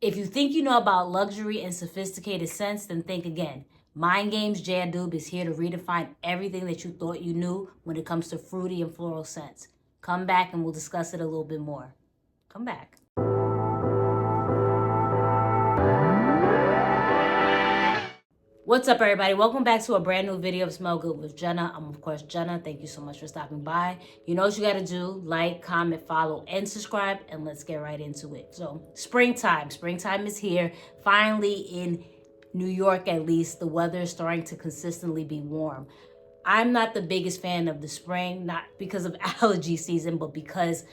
If you think you know about luxury and sophisticated scents, then think again. Mind Games Jadoob is here to redefine everything that you thought you knew when it comes to fruity and floral scents. Come back and we'll discuss it a little bit more. Come back. What's up, everybody? Welcome back to a brand new video of Smell Good with Jenna. I'm, of course, Jenna. Thank you so much for stopping by. You know what you got to do. Like, comment, follow, and subscribe, and let's get right into it. So, springtime. Springtime is here. Finally, in New York, at least, the weather is starting to consistently be warm. I'm not the biggest fan of the spring, not because of allergy season, but because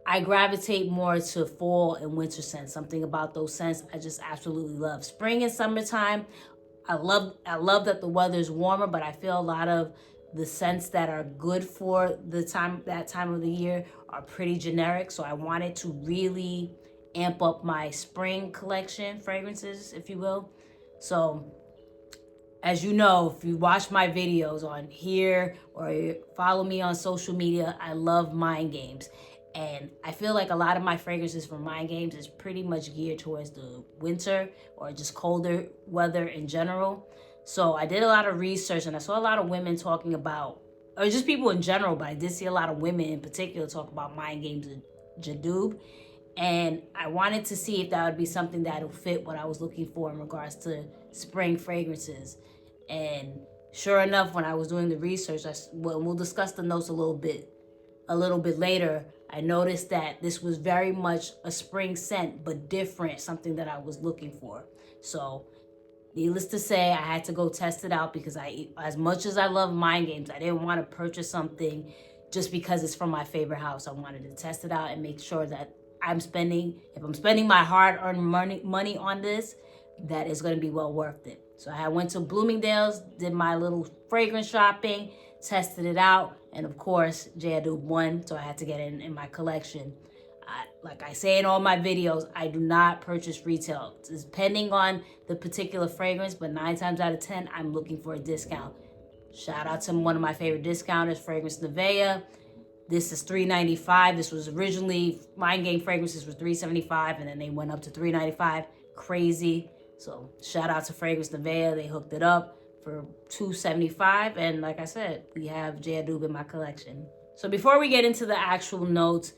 I gravitate more to fall and winter scents. Something about those scents I just absolutely love. Spring and summertime, I love that the weather is warmer, but I feel a lot of the scents that are good for that time of the year are pretty generic. So I wanted to really amp up my spring collection fragrances, if you will. So as you know, if you watch my videos on here or follow me on social media, I love Mind Games. And I feel like a lot of my fragrances from Mind Games is pretty much geared towards the winter or just colder weather in general. So I did a lot of research and I saw a lot of women talking about, or just people in general, but I did see a lot of women in particular talk about Mind Games and Jadoob. And I wanted to see if that would be something that would fit what I was looking for in regards to spring fragrances. And sure enough, when I was doing the research, we'll discuss the notes a little bit later, I noticed that this was very much a spring scent, but different, something that I was looking for. So needless to say, I had to go test it out because as much as I love Mind Games, I didn't want to purchase something just because it's from my favorite house. I wanted to test it out and make sure that if I'm spending my hard-earned money on this, that is going to be well worth it. So I went to Bloomingdale's, did my little fragrance shopping, tested it out, and of course, Jadoob won, so I had to get it in my collection. Like I say in all my videos, I do not purchase retail. It's depending on the particular fragrance, but 9 times out of 10, I'm looking for a discount. Shout out to one of my favorite discounters, Fragrance Neveah. This is $3.95. This was originally, Mind Game fragrances were $3.75, and then they went up to $3.95. Crazy. So shout out to Fragrance Neveah. They hooked it up for $2.75, and like I said, we have Jadoob in my collection. So before we get into the actual notes,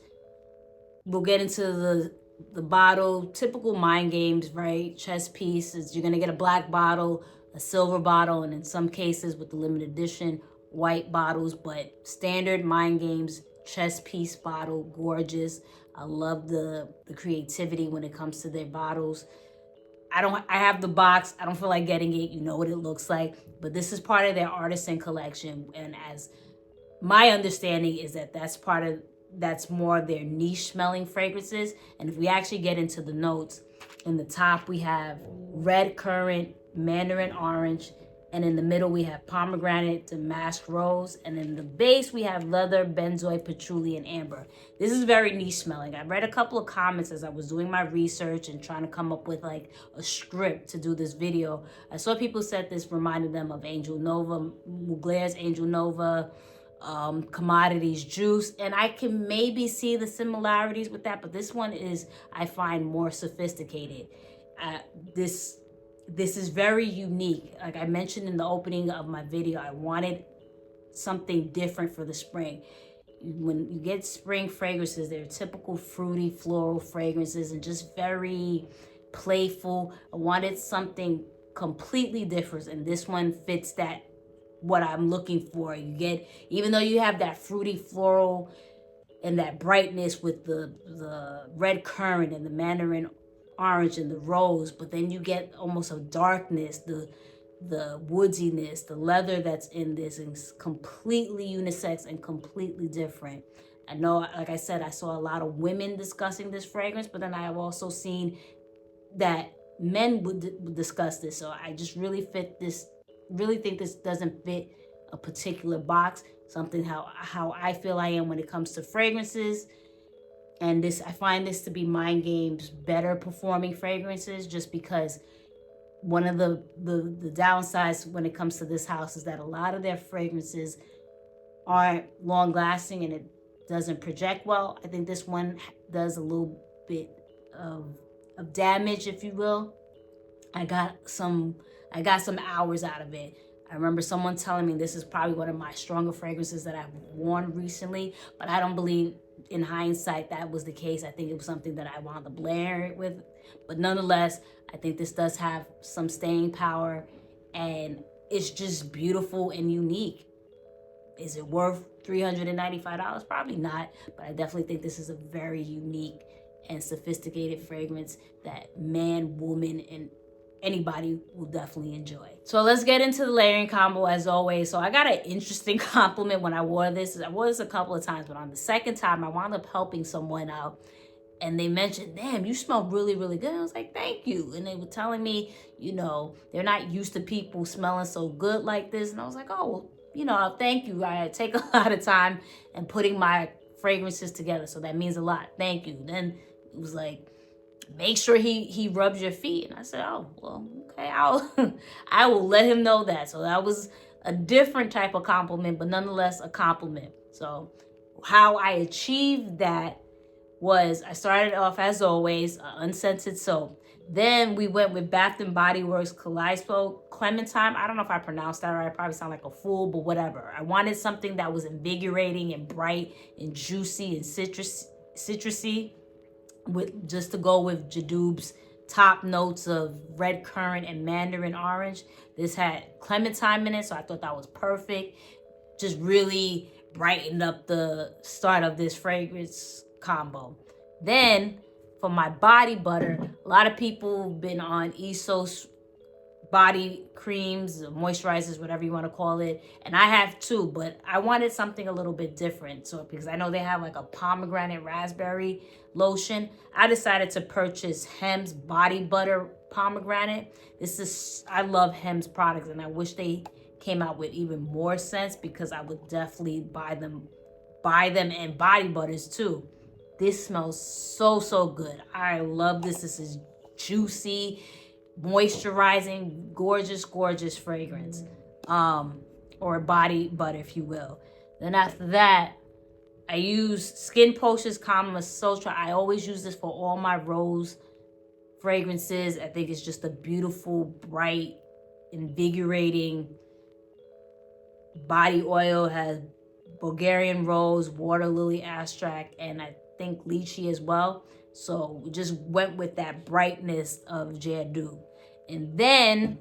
we'll get into the bottle. Typical Mind Games, right? Chest pieces. You're gonna get a black bottle, a silver bottle, and in some cases with the limited edition, white bottles. But standard Mind Games chest piece bottle, gorgeous. I love the creativity when it comes to their bottles. I have the box. I don't feel like getting it. You know what it looks like. But this is part of their artisan collection. And as my understanding is that's more of their niche smelling fragrances. And if we actually get into the notes, in the top we have red currant, mandarin orange, and in the middle we have pomegranate, damask rose, and in the base we have leather, benzoin, patchouli, and amber. This is very niche smelling. I read a couple of comments as I was doing my research and trying to come up with like a script to do this video. I saw people said this reminded them of Angel Nova, Mugler's Angel Nova, Commodities Juice, and I can maybe see the similarities with that, but this one is, I find, more sophisticated. This is very unique. Like I mentioned in the opening of my video, I wanted something different for the spring. When you get spring fragrances, they're typical fruity floral fragrances and just very playful. I wanted something completely different, and this one fits that, what I'm looking for. You get, even though you have that fruity floral and that brightness with the red currant and the mandarin orange and the rose, but then you get almost a darkness, the woodiness, the leather that's in this is completely unisex and completely different. I know, like I said, I saw a lot of women discussing this fragrance, but then I have also seen that men would discuss this. So I just really think this doesn't fit a particular box, something how I feel I am when it comes to fragrances. And this, I find this to be Mind Game's better performing fragrances, just because one of the downsides when it comes to this house is that a lot of their fragrances aren't long lasting and it doesn't project well. I think this one does a little bit of of damage, if you will. I got some hours out of it. I remember someone telling me this is probably one of my stronger fragrances that I've worn recently, but I don't believe in hindsight that was the case. I think it was something that I wound up layering it with. But nonetheless, I think this does have some staying power, and it's just beautiful and unique. Is it worth $395? Probably not, but I definitely think this is a very unique and sophisticated fragrance that man, woman, and anybody will definitely enjoy. So let's get into the layering combo as always. So I got an interesting compliment when I wore this. I wore this a couple of times, but on the second time, I wound up helping someone out. And they mentioned, damn, you smell really, really good. I was like, thank you. And they were telling me, you know, they're not used to people smelling so good like this. And I was like, oh, well, you know, thank you. I take a lot of time in putting my fragrances together. So that means a lot. Thank you. Then it was like, make sure he rubs your feet. And I said, oh, well, okay, I will let him know that. So that was a different type of compliment, but nonetheless a compliment. So how I achieved that was I started off, as always, unscented soap. Then we went with Bath & Body Works Kaleidoscope Clementine. I don't know if I pronounced that right. I probably sound like a fool, but whatever. I wanted something that was invigorating and bright and juicy and citrusy, with just to go with Jadoob's top notes of red currant and mandarin orange. This had clementine in it, so I thought that was perfect. Just really brightened up the start of this fragrance combo. Then for my body butter, a lot of people have been on Essos body creams, moisturizers, whatever you want to call it, and I have too, but I wanted something a little bit different. So because I know they have like a pomegranate raspberry lotion, I decided to purchase Hempz body butter pomegranate. I love Hempz products, and I wish they came out with even more scents, because I would definitely buy them and body butters too. This smells so good. I love this. This is juicy, moisturizing, gorgeous fragrance, or body butter, if you will. Then after that, I use Skin Potions Kama Sutra. I always use this for all my rose fragrances. I think it's just a beautiful, bright, invigorating body oil. Has Bulgarian rose, water lily extract, and I think lychee as well. So we just went with that brightness of Jadoo. And then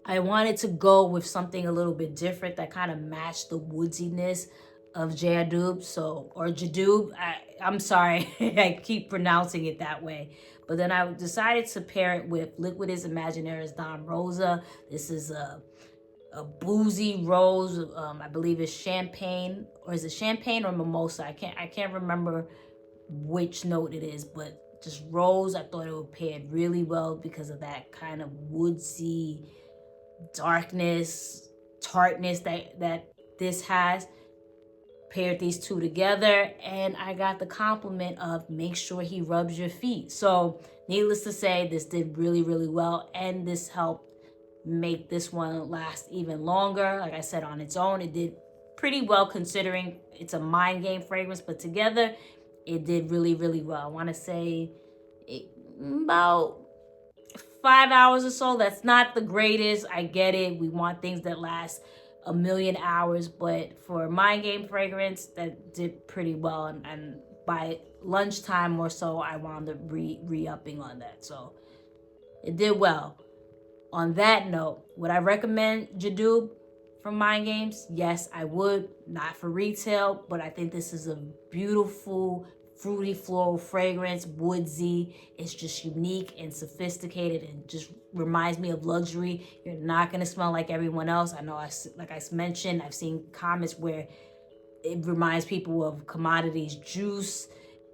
I wanted to go with something a little bit different that kind of matched the woodiness of Jadoo. Or Jadoo. I'm sorry, I keep pronouncing it that way. But then I decided to pair it with Liquidus Imaginaris Dom Rosa. This is a boozy rose. I believe it's champagne, or is it champagne or mimosa? I can't remember which note it is, but just rose. I thought it would pair really well because of that kind of woodsy darkness, tartness that this has. Paired these two together, and I got the compliment of make sure he rubs your feet. So needless to say, this did really well, and this helped make this one last even longer. Like I said, on its own, it did pretty well considering it's a mind game fragrance, but together it did really well. I want to say about 5 hours or so. That's not the greatest. I get it. We want things that last a million hours, but for mind game fragrance, that did pretty well. And by lunchtime or so, I wound up re-upping on that. So it did well. On that note, would I recommend Jadoo from Mind Games? Yes, I would. Not for retail, but I think this is a beautiful, fruity floral fragrance, woodsy. It's just unique and sophisticated and just reminds me of luxury. You're not going to smell like everyone else. I know, like I mentioned, I've seen comments where it reminds people of Commodities Juice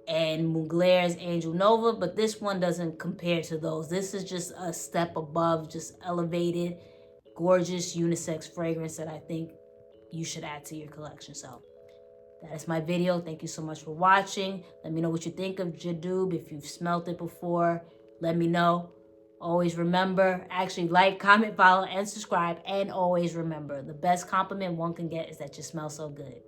and Mugler's Angel Nova, but this one doesn't compare to those. This is just a step above, just elevated, gorgeous unisex fragrance that I think you should add to your collection. So that is my video. Thank you so much for watching. Let me know what you think of Jadoo. If you've smelled it before, let me know. Always remember, actually like, comment, follow, and subscribe. And always remember, the best compliment one can get is that you smell so good.